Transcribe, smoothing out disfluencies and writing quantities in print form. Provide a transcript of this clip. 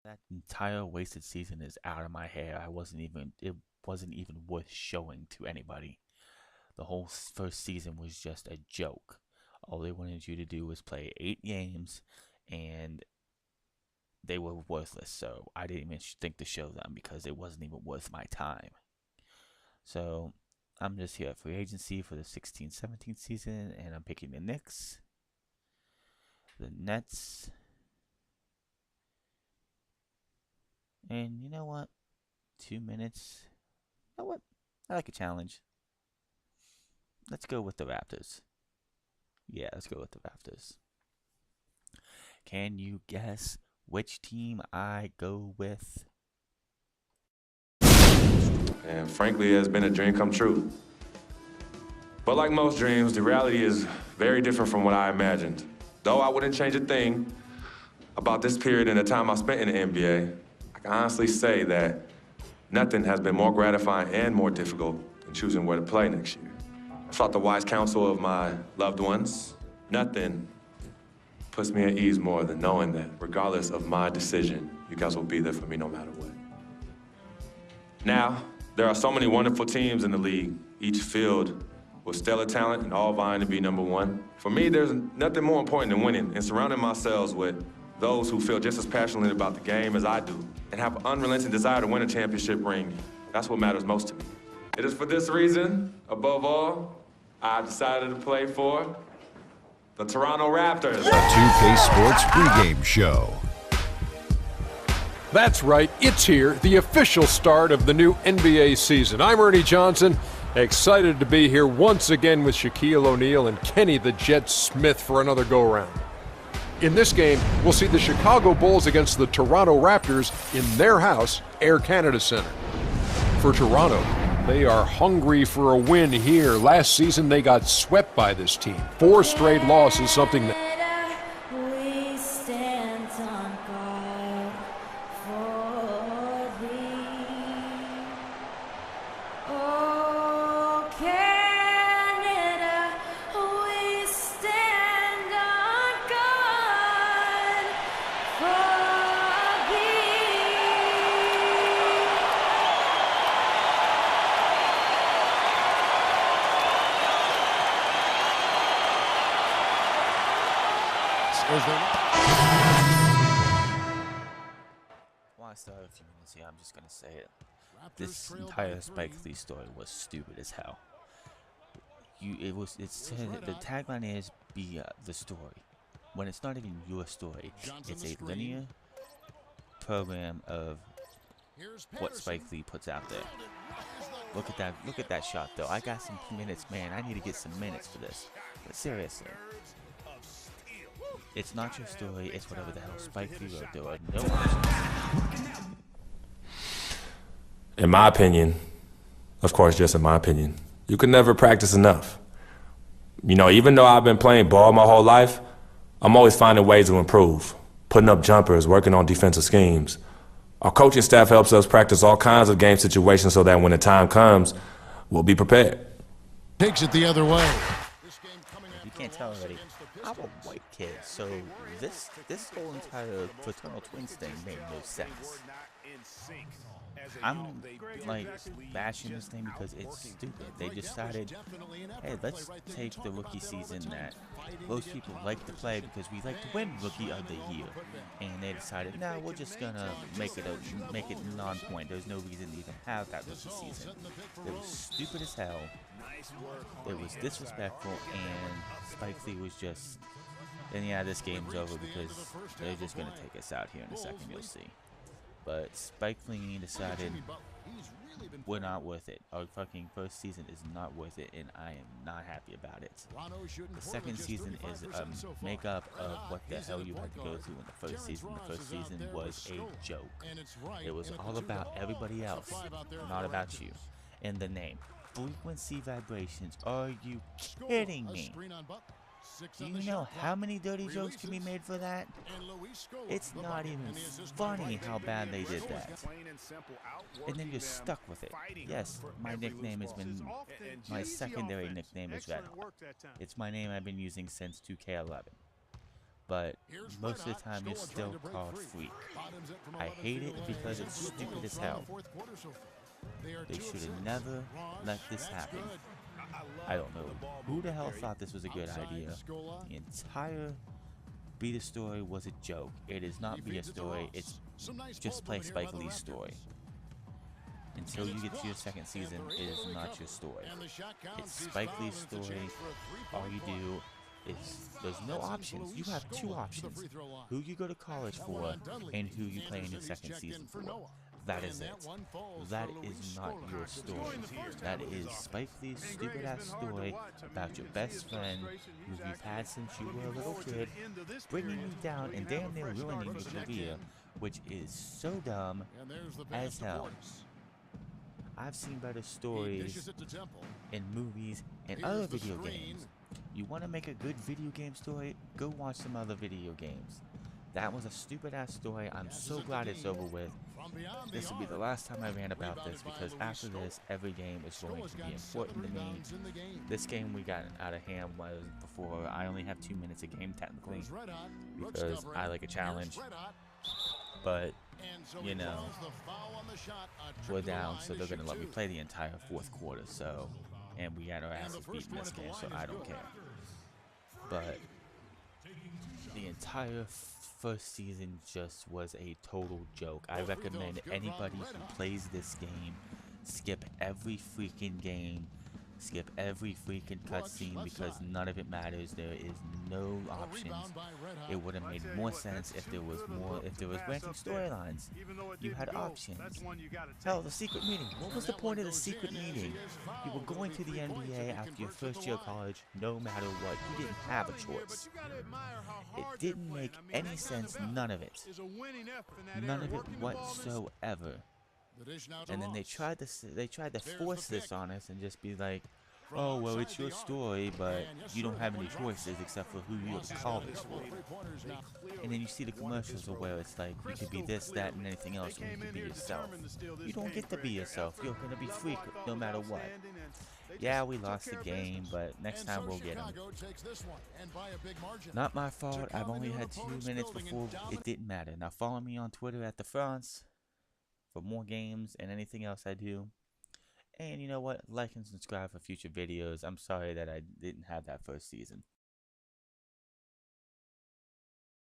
That entire wasted season is out of my hair. It wasn't even worth showing to anybody. The whole first season was just a joke. All they wanted you to do was play 8 games, and they were worthless. So I didn't even think to show them because it wasn't even worth my time. So I'm just here at free agency for the 16-17 season, and I'm picking the Knicks, the Nets, and you know what? 2 minutes. You know what? I like a challenge. Let's go with the Raptors. Yeah, let's go with the Raptors. Can you guess which team I go with? And frankly, it has been a dream come true. But like most dreams, the reality is very different from what I imagined. Though I wouldn't change a thing about this period and the time I spent in the NBA, I can honestly say that nothing has been more gratifying and more difficult than choosing where to play next year. I sought the wise counsel of my loved ones. Nothing puts me at ease more than knowing that regardless of my decision, you guys will be there for me no matter what. Now, there are so many wonderful teams in the league, each filled with stellar talent and all vying to be number one. For me, there's nothing more important than winning and surrounding myself with those who feel just as passionately about the game as I do and have an unrelenting desire to win a championship ring. That's what matters most to me. It is for this reason, above all, I decided to play for the Toronto Raptors. The 2K Sports pregame show. That's right, it's here, the official start of the new NBA season. I'm Ernie Johnson, excited to be here once again with Shaquille O'Neal and Kenny the Jet Smith for another go-round. In this game, we'll see the Chicago Bulls against the Toronto Raptors in their house, Air Canada Center. For Toronto, they are hungry for a win here. Last season, they got swept by this team. 4 straight losses, something that We stand on guard for thee. Oh, Canada, we stand on guard for thee. While I still have a few minutes here, I'm just gonna say it. This entire Spike Lee story was stupid as hell. The tagline is "Be the story," when it's not even your story. It's a linear program of what Spike Lee puts out there. Look at that! Look at that shot, though. I got some minutes, man. I need to get some minutes for this. But seriously. It's not your story, it's whatever the hell Spike Lee wrote. There are no options. In my opinion, of course, just in my opinion, you can never practice enough. You know, even though I've been playing ball my whole life, I'm always finding ways to improve, putting up jumpers, working on defensive schemes. Our coaching staff helps us practice all kinds of game situations so that when the time comes, we'll be prepared. Takes it the other way. You can't tell already. I'm a white kid, so this whole entire fraternal twins thing made no sense. I'm like bashing this thing because it's stupid. They decided, hey, let's take the rookie season that most people like to play because we like to win Rookie of the Year, and they decided, no, we're just gonna make it non-point. There's no reason to even have that rookie season. It was stupid as hell. It was disrespectful, and Spike Lee was just. And yeah, this game's over because they're just gonna take us out here in a second. You'll see. But Spike Lee decided we're not worth it. Our fucking first season is not worth it, and I am not happy about it. The second season is a makeup of what the hell you had to go through in the first season. The first season was a joke. It was all about everybody else, not about you. And the name, Frequency Vibrations. Are you kidding me? Do you know how many dirty jokes can be made for that? It's not even funny how bad they did that. And then you're stuck with it. Yes, my nickname has been, my secondary nickname is Red Hawk. It's my name I've been using since 2K11. but most of the time you're still called freak. I hate it because it's stupid as hell. They should have never let this happen. I don't know who the hell thought this was a good idea. The entire Be The Story was a joke. It is not Be A Story, it's just play Spike Lee's story. Until you get to your second season, it is not your story. It's Spike Lee's story. All you do is, there's no options. You have two options. Who you go to college for, and who you play in your second season for. That is it. That is not your story. That is Spike Lee's stupid ass story about your best friend who you've had since you were a little kid, bringing you down and damn near ruining your career, which is so dumb as hell. I've seen better stories in movies and other video games. You want to make a good video game story? Go watch some other video games. That was a stupid ass story. I'm so glad it's over with. This will be the last time I rant about this, because after this, every game is going to be important to me. This game we got out of hand was before. I only have 2 minutes a game technically, because I like a challenge. But, you know, we're down, so they're going to let me play the entire fourth quarter, so, and we had our asses beat in this game, so I don't care. But the entire first season just was a total joke. I recommend anybody who plays this game skip every freaking game, skip every freaking cutscene, because none of it matters. There is no options. It would have made more sense if there was ranking storylines. You had options. Hell, the secret meeting. What was the point of the secret meeting? You were going to the NBA after your first year of college, no matter what. You didn't have a choice. It didn't make any sense. None of it. None of it whatsoever. And then they tried to force this on us and just be like, oh, well, it's your story, but you don't have any choices except for who you go to college for. And then you see the commercials where it's like, you could be this, that, and anything else, or you could be yourself. You don't get to be yourself. You're going to be freak no matter what. Yeah, we lost the game, but next time we'll get them. Not my fault. I've only had 2 minutes before it didn't matter. Now follow me on Twitter at @TheFrance for more games and anything else I do. And you know what? Like and subscribe for future videos. I'm sorry that I didn't have that first season.